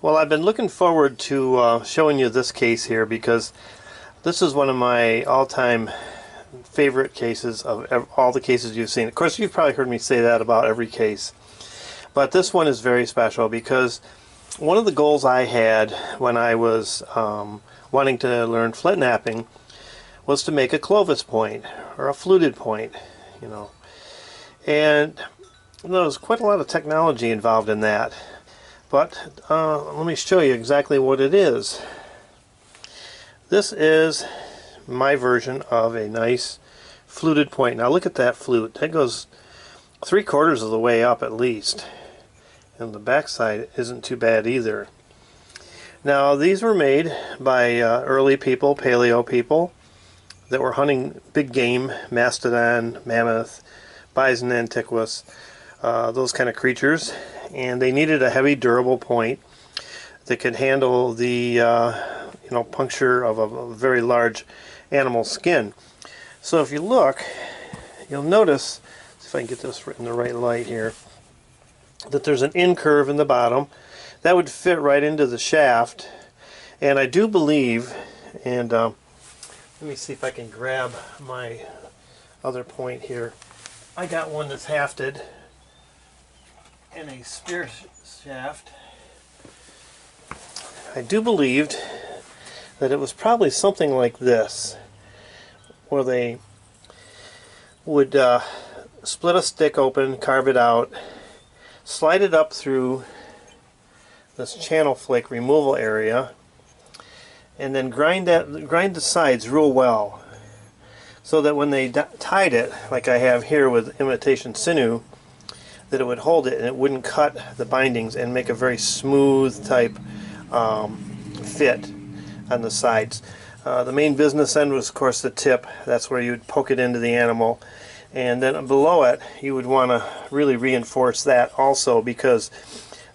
Well, I've been looking forward to showing you this case here because this is one of my all-time favorite cases of all the cases you've seen. Of course, you've probably heard me say that about every case. But this one is very special because one of the goals I had when I was wanting to learn flint knapping was to make a Clovis point or a fluted point, you know. And there was quite a lot of technology involved in that. But let me show you exactly what it is. This is my version of a nice fluted point. Now look at that flute. That goes 3/4 of the way up at least. And the backside isn't too bad either. Now these were made by early people, paleo people, that were hunting big game, mastodon, mammoth, bison antiquus, those kind of creatures. And they needed a heavy, durable point that could handle the puncture of a very large animal skin. So if you look, you'll notice, if I can get this in the right light here, that there's an in curve in the bottom that would fit right into the shaft. And I do believe, and let me see if I can grab my other point here. I got one that's hafted in a spear shaft. I do believe that it was probably something like this, where they would split a stick open, carve it out, slide it up through this channel flake removal area, and then grind the sides real well, so that when they tied it, like I have here with imitation sinew, that it would hold it and it wouldn't cut the bindings and make a very smooth type fit on the sides. The main business end was, of course, the tip. That's where you would poke it into the animal, and then below it you would want to really reinforce that also, because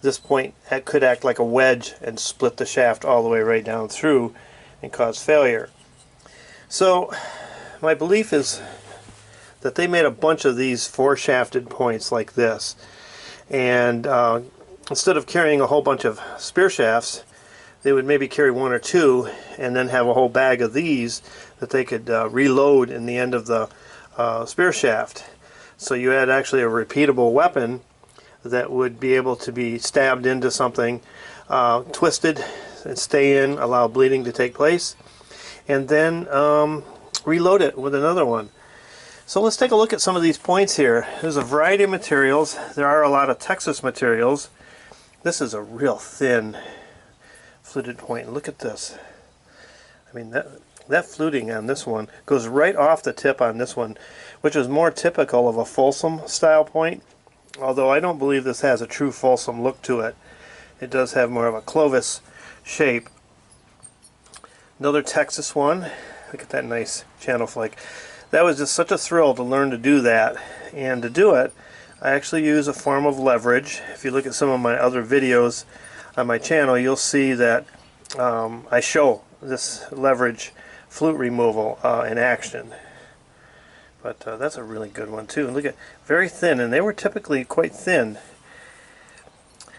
this point could act like a wedge and split the shaft all the way right down through and cause failure. So my belief is that they made a bunch of these 4-shafted points like this, and instead of carrying a whole bunch of spear shafts, they would maybe carry 1 or 2 and then have a whole bag of these that they could reload in the end of the spear shaft. So you had actually a repeatable weapon that would be able to be stabbed into something, twisted and stay in, allow bleeding to take place, and then reload it with another one. So let's take a look at some of these points here. There's a variety of materials. There are a lot of Texas materials. This is a real thin fluted point. Look at this. I mean, that fluting on this one goes right off the tip on this one, which is more typical of a Folsom style point, although I don't believe this has a true Folsom look to it. It does have more of a Clovis shape. Another Texas one. Look at that nice channel flake. That was just such a thrill to learn to do that, and to do it I actually use a form of leverage. If you look at some of my other videos on my channel, you'll see that I show this leverage flute removal in action. But that's a really good one too. Look at, very thin, and they were typically quite thin.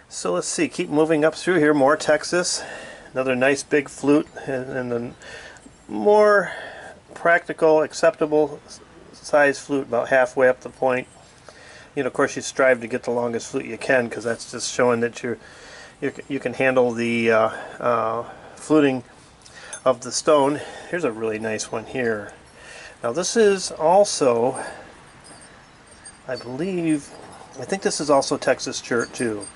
So let's see, keep moving up through here. More Texas, another nice big flute, and then more practical, acceptable size flute, about halfway up the point. You know, of course, you strive to get the longest flute you can, because that's just showing that you can handle the fluting of the stone. Here's a really nice one here. Now this is also, I think this is also Texas chert too.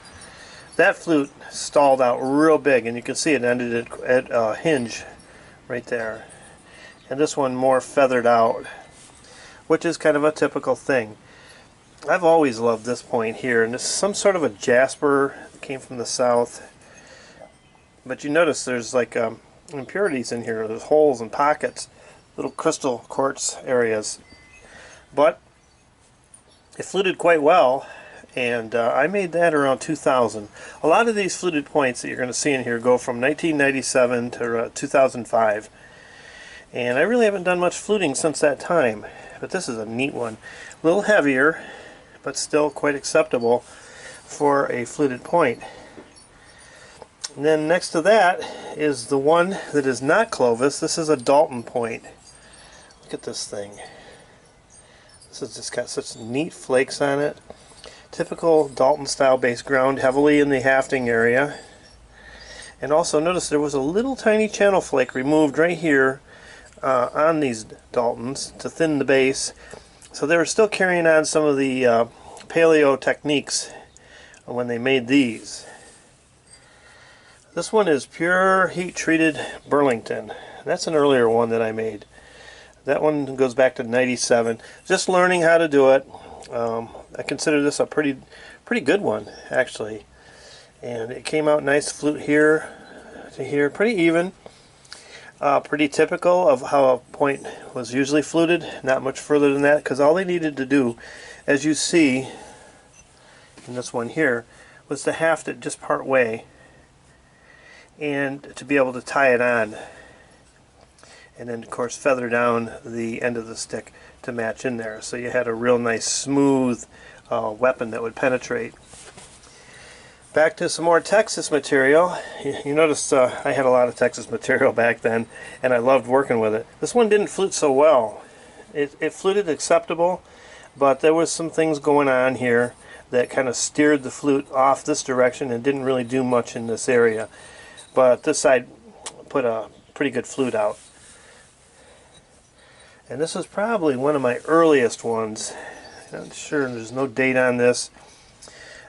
That flute stalled out real big, and you can see it ended at a hinge right there. And this one more feathered out, which is kind of a typical thing. I've always loved this point here, and this is some sort of a jasper that came from the south. But you notice there's like impurities in here. There's holes and pockets, little crystal quartz areas. But it fluted quite well, and I made that around 2000. A lot of these fluted points that you're going to see in here go from 1997 to 2005. And I really haven't done much fluting since that time, but this is a neat one. A little heavier, but still quite acceptable for a fluted point. And then next to that is the one that is not Clovis. This is a Dalton point. Look at this thing. This has just got such neat flakes on it. Typical Dalton style base, ground heavily in the hafting area. And also notice there was a little tiny channel flake removed right here on these Daltons to thin the base. So they were still carrying on some of the paleo techniques when they made these. This one is pure heat treated Burlington. That's an earlier one that I made. That one goes back to '97. Just learning how to do it. I consider this a pretty good one, actually. And it came out nice, flute here to here, pretty even. Pretty typical of how a point was usually fluted. Not much further than that, because all they needed to do, as you see in this one here, was to haft it just part way and to be able to tie it on. And then of course feather down the end of the stick to match in there, so you had a real nice smooth weapon that would penetrate. Back to some more Texas material. You notice I had a lot of Texas material back then, and I loved working with it. This one didn't flute so well. It fluted acceptable, but there was some things going on here that kind of steered the flute off this direction and didn't really do much in this area. But this side put a pretty good flute out. And this is probably one of my earliest ones. I'm not sure, there's no date on this.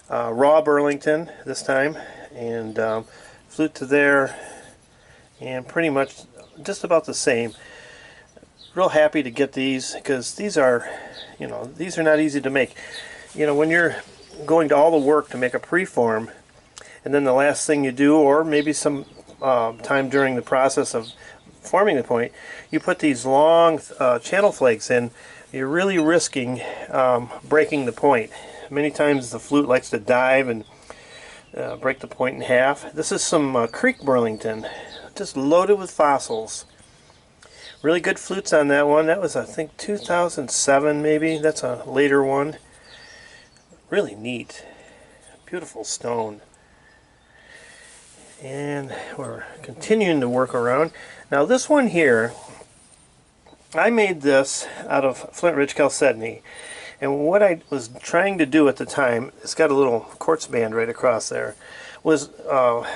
Raw Burlington this time, and flute to there, and pretty much just about the same. Real happy to get these, because these are, these are not easy to make. When you're going to all the work to make a preform, and then the last thing you do, or maybe some time during the process of forming the point, you put these long channel flakes in, you're really risking breaking the point. Many times the flute likes to dive and break the point in half. This is some Creek Burlington, just loaded with fossils. Really good flutes on that one. That was, I think, 2007 maybe. That's a later one. Really neat. Beautiful stone. And we're continuing to work around. Now this one here, I made this out of Flint Ridge chalcedony. And what I was trying to do at the time, it's got a little quartz band right across there, was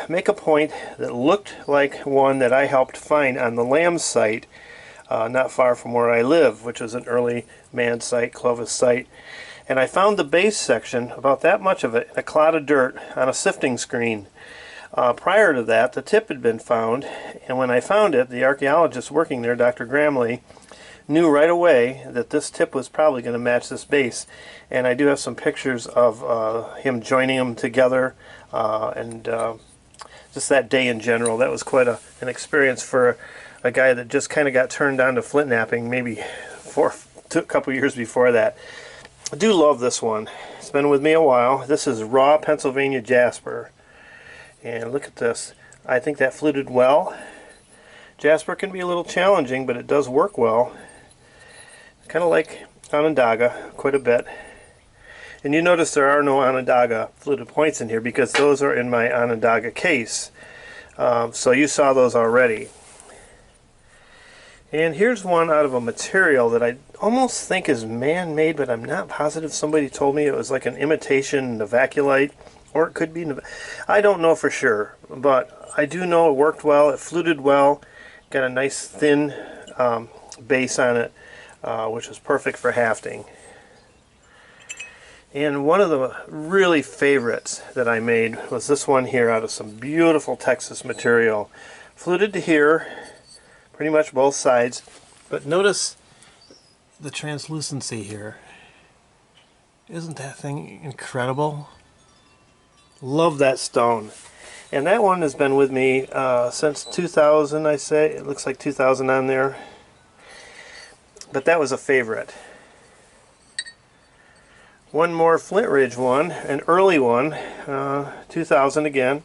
make a point that looked like one that I helped find on the Lamb site, not far from where I live, which was an early man site, Clovis site. And I found the base section, about that much of it, in a clod of dirt on a sifting screen. Prior to that, the tip had been found, and when I found it, the archaeologist working there, Dr. Gramley, knew right away that this tip was probably going to match this base. And I do have some pictures of him joining them together, and just that day in general. That was quite an experience for a guy that just kind of got turned on to flint knapping maybe a couple years before that. I do love this one. It's been with me a while. This is raw Pennsylvania jasper. And look at this. I think that fluted well. Jasper can be a little challenging, but it does work well. Kind of like Onondaga, quite a bit. And you notice there are no Onondaga fluted points in here because those are in my Onondaga case. So you saw those already. And here's one out of a material that I almost think is man-made, but I'm not positive. Somebody told me it was like an imitation novaculite, or it could be, I don't know for sure, but I do know it worked well, it fluted well, got a nice thin base on it, which was perfect for hafting. And one of the really favorites that I made was this one here out of some beautiful Texas material. Fluted to here, pretty much both sides, but notice the translucency here. Isn't that thing incredible? Love that stone. And that one has been with me since 2000, I say. It looks like 2000 on there. But that was a favorite. One more Flint Ridge one, an early one, 2000 again.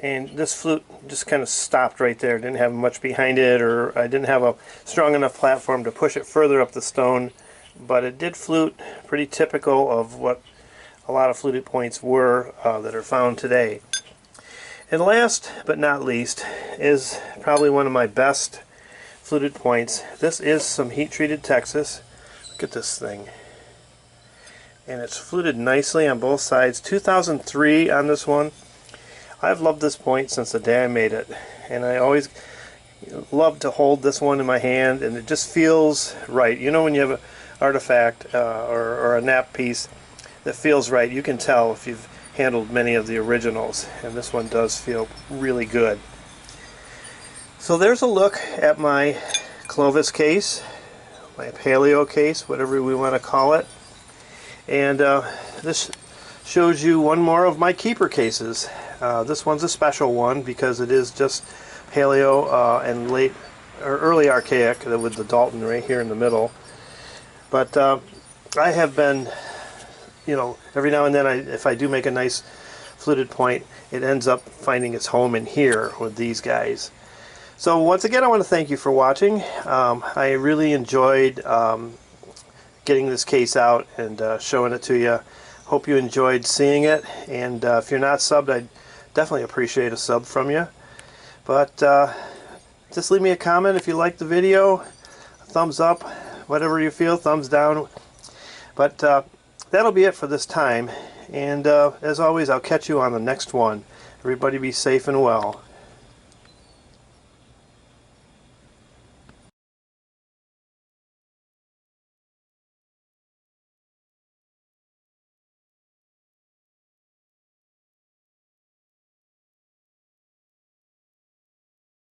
And this flute just kind of stopped right there. Didn't have much behind it, or I didn't have a strong enough platform to push it further up the stone. But it did flute, pretty typical of what a lot of fluted points were that are found today. And last but not least is probably one of my best fluted points. This is some heat-treated Texas. Look at this thing. And it's fluted nicely on both sides. 2003 on this one. I've loved this point since the day I made it. And I always love to hold this one in my hand, and it just feels right. You know when you have an artifact or a nap piece that feels right, you can tell if you've handled many of the originals, and this one does feel really good. So there's a look at my Clovis case, my Paleo case, whatever we want to call it. And this shows you one more of my keeper cases. This one's a special one because it is just Paleo and late or early archaic with the Dalton right here in the middle. But I have been, you know, every now and then if I do make a nice fluted point, it ends up finding its home in here with these guys. So once again, I want to thank you for watching. I really enjoyed getting this case out and showing it to you. Hope you enjoyed seeing it, and if you're not subbed, I'd definitely appreciate a sub from you. But just leave me a comment if you liked the video, a thumbs up, whatever you feel, thumbs down. But that'll be it for this time, and as always, I'll catch you on the next one. Everybody be safe and well.